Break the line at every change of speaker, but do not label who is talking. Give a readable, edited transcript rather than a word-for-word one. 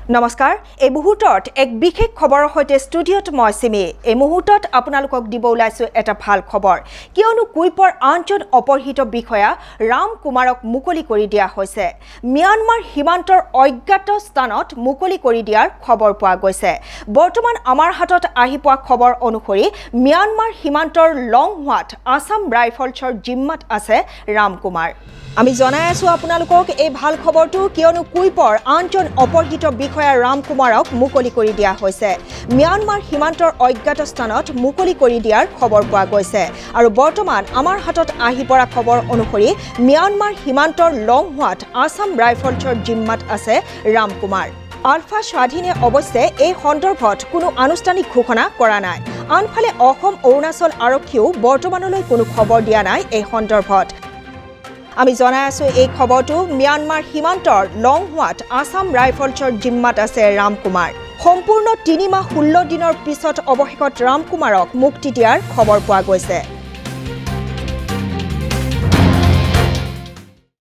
নমস্কাৰ এই মুহূৰ্তত এক বিশেষ খবৰৰ সৈতে ষ্টুডিঅ'ত মই সিমি এই মুহূৰ্তত আপোনালোকক দিব ওলাইছো এটা ভাল খবৰ কিয়নো কুইপৰ আনজন অপহৃত বিষয়া ৰাম কুমাৰক মুকলি কৰি দিয়া হৈছে ম্যানমাৰ সীমান্তৰ অজ্ঞাত স্থানত মুকলি কৰি দিয়াৰ খবৰ পোৱা গৈছে বৰ্তমান আমাৰ হাতত আহি পোৱা খবৰ অনুসৰি ম্যানমাৰ সীমান্তৰ লংহুৱাত আসাম ৰাইফলছৰ জিম্মাত আছে ৰাম কুমাৰ আমি জনাই আছো আপোনালোকক এই ভাল খবৰটো কিয়নো কুইপৰ আনজন অপহৃত বিষয়া ৰাম কুমাৰক মুকলি কৰি দিয়া হৈছে ম্যানমাৰ সীমান্তৰ অজ্ঞাত স্থানত মুকলি কৰি দিয়াৰ খবৰ পোৱা গৈছে আৰু বৰ্তমান আমাৰ হাতত আহি পৰা খবৰ অনুসৰি ম্যানমাৰ সীমান্তৰ লংহুৱাত আসাম ৰাইফলছৰ জিম্মাত আছে ৰাম কুমাৰ আলফা স্বাধীনে অৱশ্যে এই সন্দৰ্ভত কোনো আনুষ্ঠানিক ঘোষণা কৰা নাই আনফালে অসম অৰুণাচল আৰক্ষীও বৰ্তমানলৈ কোনো খবৰ দিয়া নাই এই সন্দৰ্ভত আমি জনাই আছো এই খবৰটো ম্যানমাৰ সীমান্তৰ লংহুৱাত আসাম ৰাইফলছৰ জিম্মাত আছে ৰাম কুমাৰ সম্পূৰ্ণ 3 মাহ 16 দিনৰ পিছত অৱশেষত ৰাম কুমাৰক মুক্তি দিয়াৰ খবৰ পোৱা গৈছে